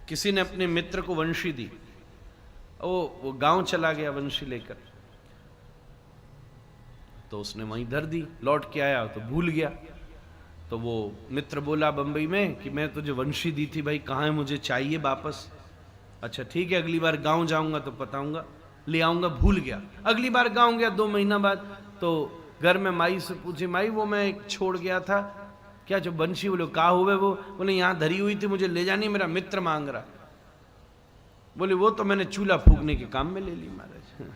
किसी ने अपने मित्र को वंशी दी, वो गांव चला गया वंशी लेकर, तो उसने वहीं धर दी, लौट के आया तो भूल गया। तो वो मित्र बोला बंबई में कि मैं तुझे वंशी दी थी भाई, कहाँ है, मुझे चाहिए वापस। अच्छा ठीक है, अगली बार गांव जाऊंगा तो बताऊंगा, ले आऊंगा। भूल गया। अगली बार गांव गया 2 महीना बाद, तो घर में माई से पूछे, माई वो मैं एक छोड़ गया था, क्या जो बंशी? बोले कहा हुए वो? बोले यहाँ धरी हुई थी, मुझे ले जानी, मेरा मित्र मांग रहा। बोले वो तो मैंने चूल्हा फूकने के काम में ले ली महाराज।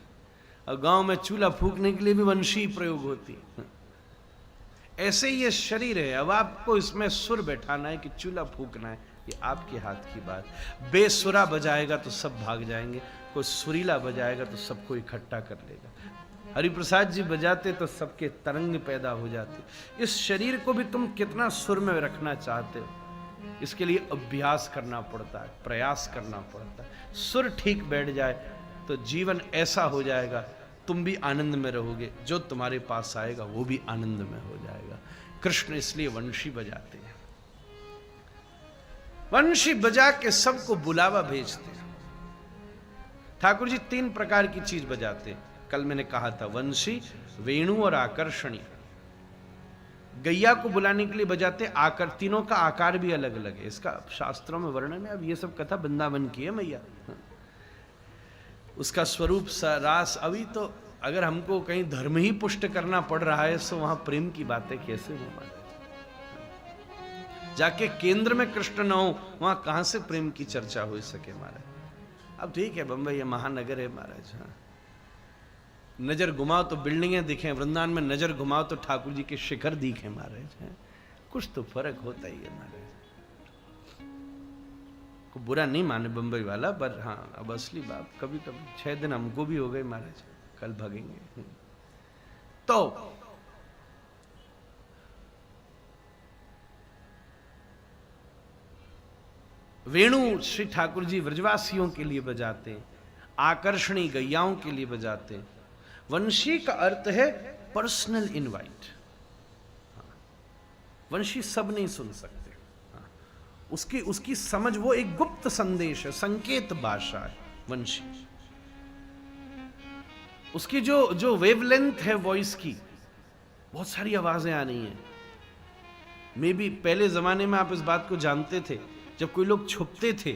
और गांव में चूल्हा फूकने के लिए भी वंशी प्रयोग होती। ऐसे ही ये शरीर है, अब आपको इसमें सुर बैठाना है कि चूल्हा फूकना है, ये आपके हाथ की बात। बेसुरा बजाएगा तो सब भाग जाएंगे, कोई सुरीला बजाएगा तो सबको इकट्ठा कर लेगा। हरिप्रसाद जी बजाते तो सबके तरंग पैदा हो जाते। इस शरीर को भी तुम कितना सुर में रखना चाहते हो, इसके लिए अभ्यास करना पड़ता है, प्रयास करना पड़ता है। सुर ठीक बैठ जाए तो जीवन ऐसा हो जाएगा, तुम भी आनंद में रहोगे, जो तुम्हारे पास आएगा वो भी आनंद में हो जाएगा। कृष्ण इसलिए वंशी बजाते हैं, वंशी बजा के सबको बुलावा भेजते हैं। ठाकुर जी 3 प्रकार की चीज बजाते हैं। कल मैंने कहा था वंशी, वेणु और आकर्षणी। गैया को बुलाने के लिए बजाते आकर, तीनों का आकार भी अलग अलग है, इसका शास्त्रों में वर्णन है। अब ये सब कथा वृंदावन की है मैया, उसका स्वरूप रास। अभी तो अगर हमको कहीं धर्म ही पुष्ट करना पड़ रहा है तो वहां प्रेम की बातें कैसे हो महाराज? जाके केंद्र में कृष्ण न हो, वहां कहां से प्रेम की चर्चा हो सके महाराज? अब ठीक है, बंबई ये महानगर है महाराज, हाँ, नजर घुमाओ तो बिल्डिंगें दिखे, वृंदावन में नजर घुमाओ तो ठाकुर जी के शिखर दिखे महाराज, हैं? कुछ तो फर्क होता ही है महाराज। को बुरा नहीं माने बंबई वाला, पर हाँ अब असली बात कभी कभी 6 दिन हमको भी हो गए महाराज, कल भागेंगे। तो वेणु श्री ठाकुर जी व्रजवासियों के लिए बजाते हैं, आकर्षणी गैयाओं के लिए बजाते हैं। वंशी का अर्थ है पर्सनल इनवाइट। वंशी सब नहीं सुन सकते, उसकी समझ, वो एक गुप्त संदेश है, संकेत भाषा है वंशी। उसकी जो वेवलेंथ है वॉइस की, बहुत सारी आवाजें आ रही हैं। मे बी पहले जमाने में आप इस बात को जानते थे, जब कोई लोग छुपते थे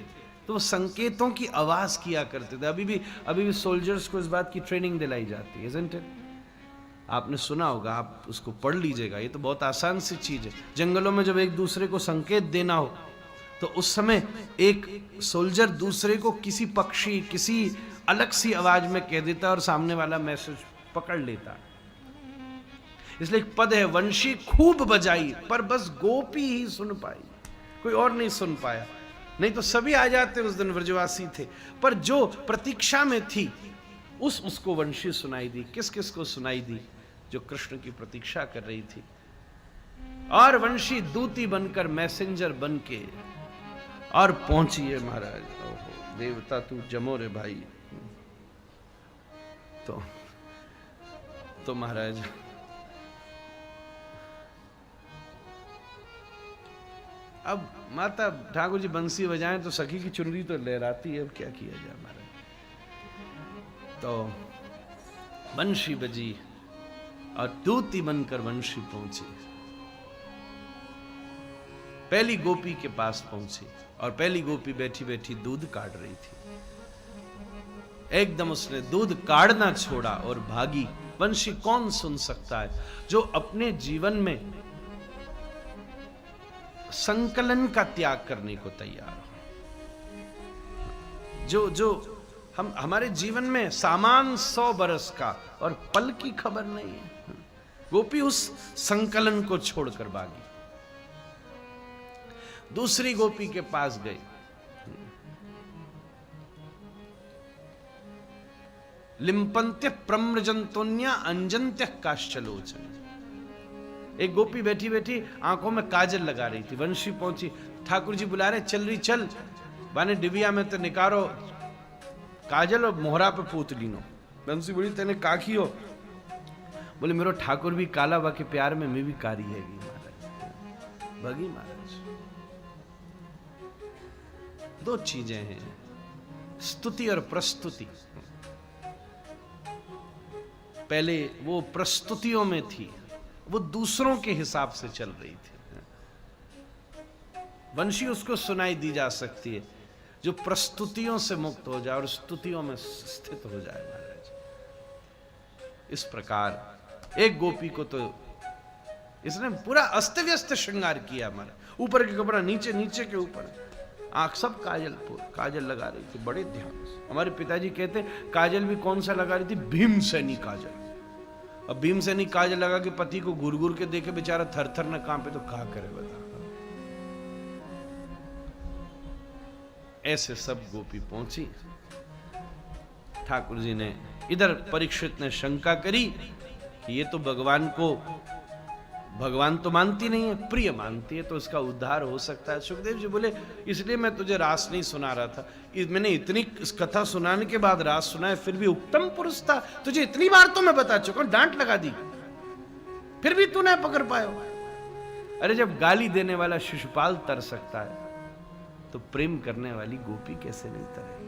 तो वो संकेतों की आवाज किया करते थे। अभी भी सोल्जर्स को इस बात की ट्रेनिंग दिलाई जाती है, isn't it? आपने सुना होगा, आप उसको पढ़ लीजिएगा, ये तो बहुत आसान सी चीज है। जंगलों में जब एक दूसरे को संकेत देना हो तो उस समय एक सोल्जर दूसरे को किसी पक्षी, किसी अलग सी आवाज में कह देता और सामने वाला मैसेज पकड़ लेता। इसलिए एक पद है, वंशी खूब बजाई पर बस गोपी ही सुन पाई, कोई और नहीं सुन पाया। नहीं तो सभी आ जाते, उस दिन व्रजवासी थे, पर जो प्रतीक्षा में थी उसको वंशी सुनाई दी। किस किस को सुनाई दी? जो कृष्ण की प्रतीक्षा कर रही थी। और वंशी दूती बनकर, मैसेंजर बनके और पहुंची है महाराज। ओहो देवता तू जमो रे भाई। तो महाराज अब माता ठाकुर जी बंसी बजाएं तो सखी की चुनरी तो लहराती है, अब क्या किया जाए महाराज। तो बंशी बजी और दूती बनकर वंशी पहुंची, पहली गोपी के पास पहुंची और पहली गोपी बैठी बैठी दूध काट रही थी। एकदम उसने दूध काटना छोड़ा और भागी। वंशी कौन सुन सकता है जो अपने जीवन में संकलन का त्याग करने को तैयार हो। जो हमारे जीवन में सामान 100 बरस का और पल की खबर नहीं है। गोपी उस संकलन को छोड़कर भागी, दूसरी गोपी के पास गई। लिंपंत्य प्रम्रजंतोन्या अंजंत्य काश्चलोचन। एक गोपी बैठी बैठी आंखों में काजल लगा रही थी। वंशी पहुंची, ठाकुर जी बुला रहे, चल रही चल बाने डिबिया में तो निकारो काजल और मोहरा पे पूत लीनो। बंसी बोली तेने काखी हो? बोले मेरो ठाकुर भी काला बा के प्यार में मैं भी कारी हैगी महाराज। भगी महाराज दो चीजें हैं, स्तुति और प्रस्तुति। पहले वो प्रस्तुतियों में थी, वो दूसरों के हिसाब से चल रही थी। वंशी उसको सुनाई दी जा सकती है जो प्रस्तुतियों से मुक्त हो जाए और स्तुतियों में स्थित हो जाए महाराज। इस प्रकार एक गोपी को तो इसने पूरा अस्त व्यस्त श्रृंगार किया हमारा, ऊपर के कपड़ा नीचे, नीचे के ऊपर, आंख सब काजल लगा रही थी बड़े ध्यान से। हमारे पिताजी कहते काजल भी कौन सा लगा रही थी, भीमसेनी काजल। अब भीमसेनी काजल लगा के पति को घूर घूर के देखे बेचारा थर थर न कांपे तो क्या करे बता। ऐसे सब गोपी पहुंची। ठाकुर जी ने इधर परीक्षित ने शंका करी कि ये तो भगवान तो मानती नहीं है, प्रिय मानती है, तो इसका उद्धार हो सकता है। सुखदेव जी बोले इसलिए मैं तुझे रास नहीं सुना रहा था, मैंने इतनी कथा सुनाने के बाद रास सुना है, फिर भी उत्तम पुरुष था, तुझे इतनी बार तो मैं बता चुका हूं, डांट लगा दी, फिर भी तू नहीं पकड़ पाया। अरे जब गाली देने वाला शिशुपाल तर सकता है तो प्रेम करने वाली गोपी कैसे नहीं तरेगी।